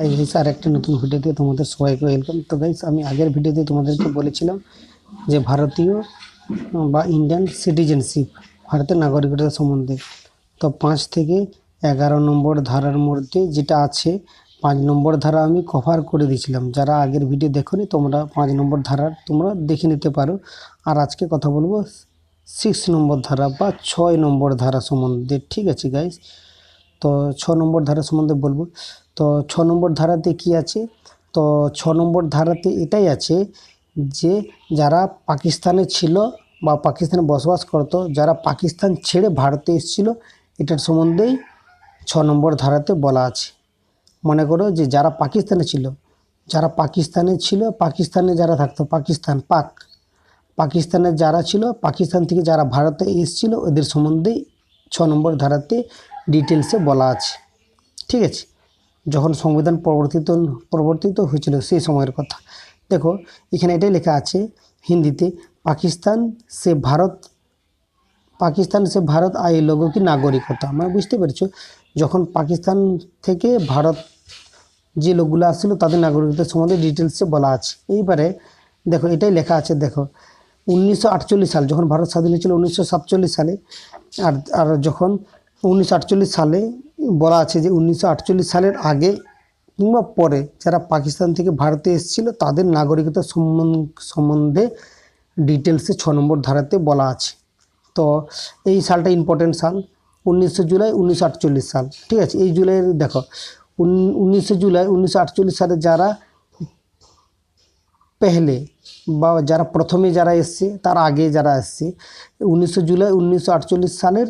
Guys আর একটা নতুন ভিডিওতে তোমাদের সবাইকে ওয়েলকাম। তো গাইস আমি আগের ভিডিওতে তোমাদেরকে বলেছিলাম যে ভারতীয় বা ইন্ডিয়ান সিটিজেনশিপ ভারতের নাগরিকতা সম্বন্ধে। তো 5 থেকে 11 নম্বর ধারার মধ্যে যেটা আছে 5 নম্বর ধারা আমি কভার করে দিয়েছিলাম। যারা আগের ভিডিও দেখোনি তোমরা 5 নম্বর ধারার তোমরা দেখে নিতে পারো। আর আজকে কথা বলবো 6 নম্বর ধারা বা 6 নম্বর ধারা সম্বন্ধে। ঠিক আছে গাইস, তো 6 নম্বর ধারা সম্বন্ধে বলবো। তো 6 নম্বর ধারাতে কি আছে? তো 6 নম্বর ধারাতে এটাই আছে যে যারা পাকিস্তানে ছিল বা পাকিস্তানে বসবাস করতো, যারা পাকিস্তান ছেড়ে ভারতে এসেছিল, এটার সম্বন্ধেই 6 নম্বর ধারাতে বলা আছে। মনে করো যে যারা পাকিস্তানে ছিল, পাকিস্তানে যারা থাকতো, পাকিস্তানে যারা ছিল, পাকিস্তান থেকে যারা ভারতে এসেছিল, ওদের সম্বন্ধেই 6 নম্বর ধারাতে ডিটেলসে বলা আছে। ঠিক আছে, যখন সংবিধান প্রবর্তিত হয়েছিল সেই সময়ের কথা। দেখো এখানে এটাই লেখা আছে হিন্দিতে, পাকিস্তান সে ভারত আয়ে লোগোं की নাগরিকতা। মানে বুঝতে পেরেছো, যখন পাকিস্তান থেকে ভারত যে লোকগুলো আসছিল তাদের নাগরিকতার সম্বন্ধে ডিটেলসে বলা আছে। এইবারে দেখো এটাই লেখা আছে, দেখো 1948 সাল যখন ভারত স্বাধীন হয়েছিল 1947 সালে, আর যখন 1948 সালে বলা আছে যে 1948 সালের আগে কিংবা পরে যারা পাকিস্তান থেকে ভারতে এসেছিল তাদের নাগরিকতা সম্বন্ধে ডিটেলসে 6 নম্বর ধারাতে বলা আছে। তো এই সালটা ইম্পর্টেন্ট সাল, 19 জুলাই 1948 সাল। ঠিক আছে, এই জুলাইয়ের দেখো 19 জুলাই 1948 সালে যারা পেহলে বা যারা প্রথমে যারা এসছে, তার আগে যারা এসছে, 19 জুলাই 1948 সালের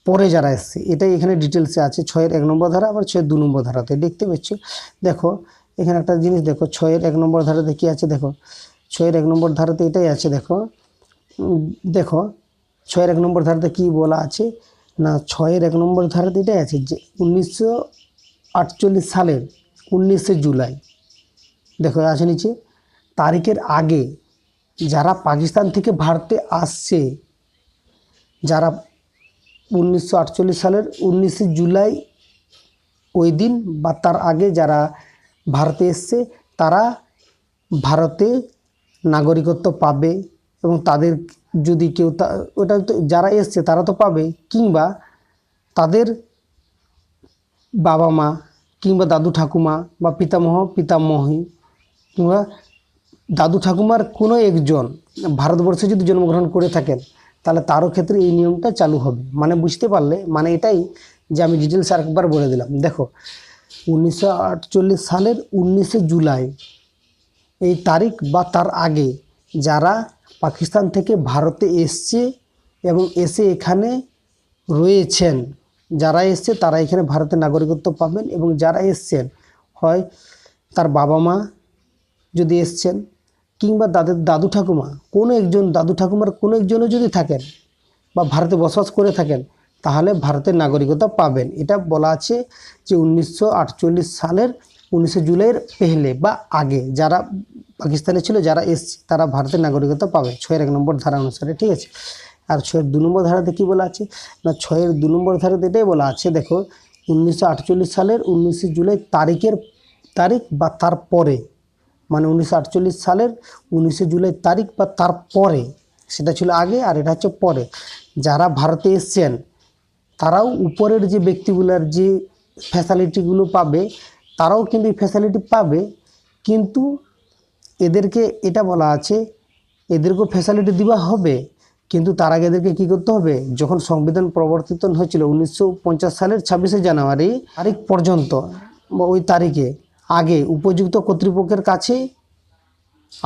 পরে যারা এসছে, এটাই এখানে ডিটেলসে আছে 6-এর 1 নম্বর ধারা আবার 6-এর 2 নম্বর ধারাতে। দেখতে পাচ্ছ, দেখো এখানে একটা জিনিস দেখো 6-এর 1 নম্বর ধারাতে কি আছে, দেখো 6-এর 1 নম্বর ধারাতে এটাই আছে। দেখো 6-এর 1 নম্বর ধারাতে কি বলা আছে না, 6-এর 1 নম্বর ধারাতে এটাই আছে যে 1948 সালের 19 জুলাই, দেখো আছে নিচে, তারিখের আগে যারা পাকিস্তান থেকে ভারতে আসছে, যারা 1948 সালের 19 জুলাই ওই দিন বা তার আগে যারা ভারতে এসছে, তারা ভারতে নাগরিকত্ব পাবে। এবং তাদের যদি কেউ ওটা তো যারা এসছে তারা তো পাবে, কিংবা তাদের বাবা মা কিংবা দাদু ঠাকুমা বা পিতামহী কিংবা দাদু ঠাকুমার কোনো একজন ভারতবর্ষে যদি জন্মগ্রহণ করে থাকেন, তাহলে তারও ক্ষেত্রে এই নিয়মটা চালু হবে। মানে বুঝতে পারলে, মানে এটাই যে আমি ডিটেলস আরেকবার বলে দিলাম। দেখো 1948 সালের 19 জুলাই এই তারিখ বা তার আগে যারা পাকিস্তান থেকে ভারতে এসছে এবং এসে এখানে রয়েছেন, যারা এসছে তারা এখানে ভারতের নাগরিকত্ব পাবেন। এবং যারা এসছেন, হয় তার বাবা মা যদি এসছেন কিংবা তাদের দাদু ঠাকুমা, কোনো একজন দাদু ঠাকুমার কোনো একজনও যদি থাকেন বা ভারতে বসবাস করে থাকেন, তাহলে ভারতের নাগরিকতা পাবেন। এটা বলা আছে যে 1948 সালের 19 জুলাইয়ের পেহলে বা আগে যারা পাকিস্তানে ছিল, যারা এসছে, তারা ভারতের নাগরিকতা পাবে 6-এর 1 নম্বর ধারা অনুসারে। ঠিক আছে, আর 6-এর 2 নম্বর ধারাতে কী বলা আছে না, 6-এর 2 নম্বর ধারাতে এটাই বলা আছে, দেখো 1948 সালের 19 জুলাই তারিখ বা তার পরে, মানে 1948 সালের 19 জুলাই তারিখ বা তার পরে, সেটা ছিল আগে আর এটা হচ্ছে পরে, যারা ভারতে এসছেন তারাও উপরের যে ব্যক্তিগুলোর যে ফ্যাসিলিটিগুলো পাবে, তারাও কিন্তু এই ফ্যাসিলিটি পাবে। কিন্তু এদেরকে এটা বলা আছে, এদেরকেও ফ্যাসিলিটি দেওয়া হবে, কিন্তু তার আগে এদেরকে কী করতে হবে, যখন সংবিধান প্রবর্তিত হয়েছিল 1950 সালের 26শে জানুয়ারি তারিখ পর্যন্ত বা ওই তারিখে আগে উপযুক্ত কর্তৃপক্ষের কাছে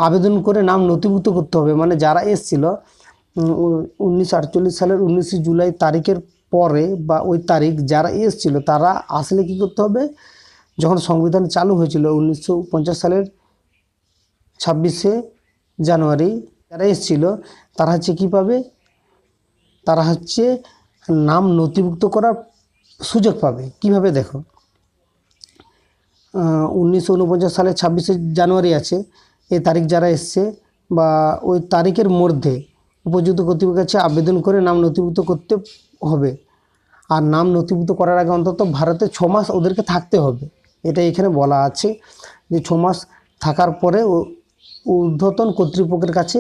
আবেদন করে নাম নথিভুক্ত করতে হবে। মানে যারা এসেছিল 1948 সালের 19 জুলাই তারিখের পরে বা ওই তারিখ যারা এসেছিল, তারা আসলে কি করতে হবে, যখন সংবিধান চালু হয়েছিল 1950 সালের 26শে জানুয়ারি, যারা এসেছিল তারা হচ্ছে কী পাবে, তারা হচ্ছে নাম নথিভুক্ত করার সুযোগ পাবে। কিভাবে দেখো, 1949 সালের 26শে জানুয়ারি আছে, এই তারিখ যারা এসছে বা ওই তারিখের মধ্যে উপযুক্ত কর্তৃপক্ষের কাছে আবেদন করে নাম নথিভুক্ত করতে হবে। আর নাম নথিভুক্ত করার আগে অন্তত ভারতে 6 মাস ওদেরকে থাকতে হবে। এটা এখানে বলা আছে যে 6 মাস থাকার পরে ঊর্ধ্বতন কর্তৃপক্ষের কাছে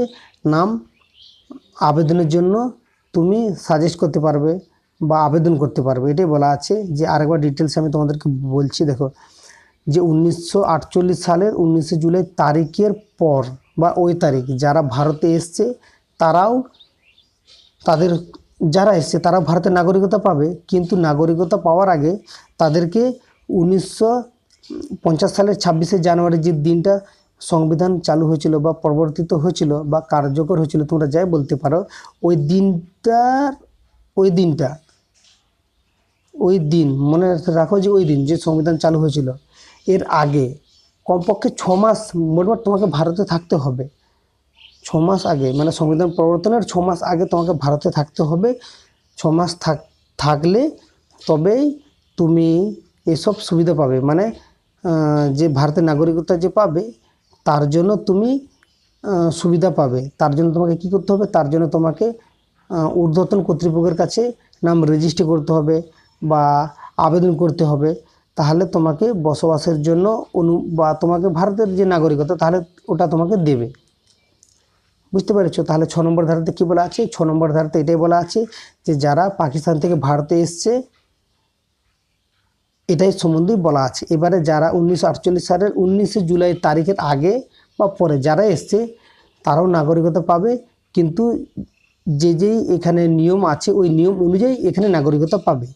নাম আবেদনের জন্য তুমি সাজেস্ট করতে পারবে বা আবেদন করতে পারবে, এটাই বলা আছে। যে আরেকবার ডিটেলস আমি তোমাদেরকে বলছি, দেখো যে 1948 সালের 19 জুলাই তারিখের পর বা ওই তারিখ যারা ভারতে এসছে তারাও যারা এসছে তারা ভারতের নাগরিকতা পাবে, কিন্তু নাগরিকতা পাওয়ার আগে তাদেরকে 1950 সালের 26শে জানুয়ারি যে দিনটা সংবিধান চালু হয়েছিল বা প্রবর্তিত হয়েছিল বা কার্যকর হয়েছিল, তোমরা যাই বলতে পারো, ওই দিন মনে রাখো যে ওই দিন যে সংবিধান চালু হয়েছিল এর আগে কমপক্ষে 6 মাস মোটমাট তোমাকে ভারতে থাকতে হবে। 6 মাস আগে, মানে সংবিধান প্রবর্তনের 6 মাস আগে তোমাকে ভারতে থাকতে হবে। 6 মাস থাকলে তবেই তুমি এসব সুবিধা পাবে, মানে যে ভারতের নাগরিকতা যে পাবে তার জন্য তুমি সুবিধা পাবে। তার জন্য তোমাকে কি করতে হবে, তার জন্য তোমাকে ঊর্ধ্বতন কর্তৃপক্ষের কাছে নাম রেজিস্ট্রি করতে হবে বা আবেদন করতে হবে, তাহলে তোমাকে বসবাসের জন্য বা তোমাকে ভারতের যে নাগরিকতা তাহলে ওটা তোমাকে দেবে। বুঝতে পেরেছো? তাহলে 6 নম্বর ধারাতে কী বলা আছে? 6 নম্বর ধারাতে এটাই বলা আছে যে যারা পাকিস্তান থেকে ভারতে এসছে এটাই সম্বন্ধেই বলা আছে। এবারে যারা 1948 সালের 19 জুলাই তারিখের আগে বা পরে যারা এসছে তারাও নাগরিকতা পাবে, কিন্তু যেই এখানে নিয়ম আছে ওই নিয়ম অনুযায়ী এখানে নাগরিকতা পাবে।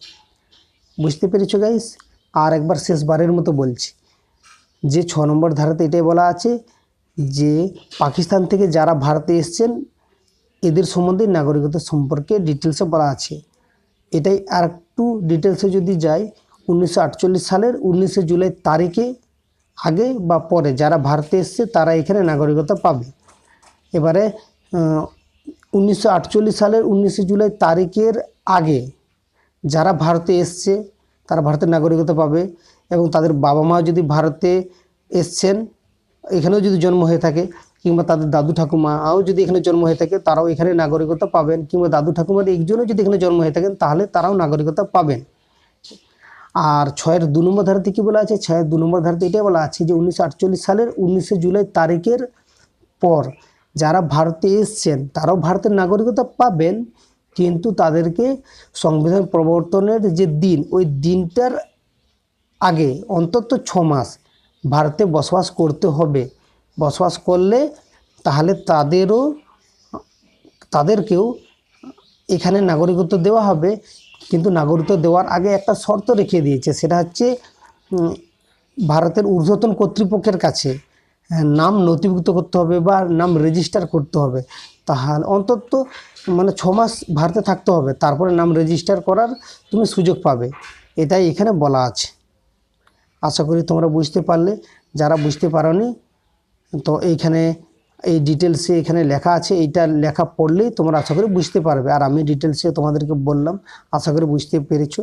বুঝতে পেরেছো গাইস? আর একবার শেষবারের মতো বলছি যে 6 নম্বর ধারাতে এটাই বলা আছে যে পাকিস্তান থেকে যারা ভারতে এসছেন এদের সম্বন্ধে নাগরিকতা সম্পর্কে ডিটেলসে বলা আছে। এটাই আর একটু ডিটেলসে যদি যাই, 1948 সালের 19 জুলাই তারিখে আগে বা পরে যারা ভারতে এসছে তারা এখানে নাগরিকতা পাবে। এবারে 1948 সালের 19 জুলাই তারিখের আগে যারা ভারতে এসছে তারা ভারতের নাগরিকতা পাবে, এবং তাদের বাবা মা যদি ভারতে এসছেন এখানেও যদি জন্ম হয়ে থাকে, কিংবা তাদের দাদু ঠাকুমাও যদি এখানে জন্ম হয়ে থাকে তারাও এখানে নাগরিকতা পাবেন, কিংবা দাদু ঠাকুমার একজনও যদি এখানে জন্ম হয়ে থাকেন তাহলে তারাও নাগরিকতা পাবেন। আর 6-এর 2 নম্বর ধারাতে কী বলা আছে? 6-এর 2 নম্বর ধারাতে এটাই বলা আছে যে 1948 সালের 19 জুলাই তারিখের পর যারা ভারতে এসছেন তারাও ভারতের নাগরিকতা পাবেন, কিন্তু তাদেরকে সংবিধান প্রবর্তনের যে দিন ওই দিনটার আগে অন্তত 6 মাস ভারতে বসবাস করতে হবে। বসবাস করলে তাহলে তাদেরকেও এখানে নাগরিকত্ব দেওয়া হবে, কিন্তু নাগরিকত্ব দেওয়ার আগে একটা শর্ত রেখে দিয়েছে, সেটা হচ্ছে ভারতের ঊর্ধ্বতন কর্তৃপক্ষের কাছে নাম নথিভুক্ত করতে হবে বা নাম রেজিস্টার করতে হবে। তাহলে অন্তত মানে 6 মাস ভারতে থাকতে হবে, তারপরে নাম রেজিস্টার করার তুমি সুযোগ পাবে। এটাই এখানে বলা আছে। আশা করি তোমরা বুঝতে পারলে। যারা বুঝতে পারোনি তো এইখানে এই ডিটেলসে এখানে লেখা আছে, এইটা লেখা পড়লেই তোমরা আশা করি বুঝতে পারবে। আর আমি ডিটেলসে তোমাদেরকে বললাম, আশা করি বুঝতে পেরেছো।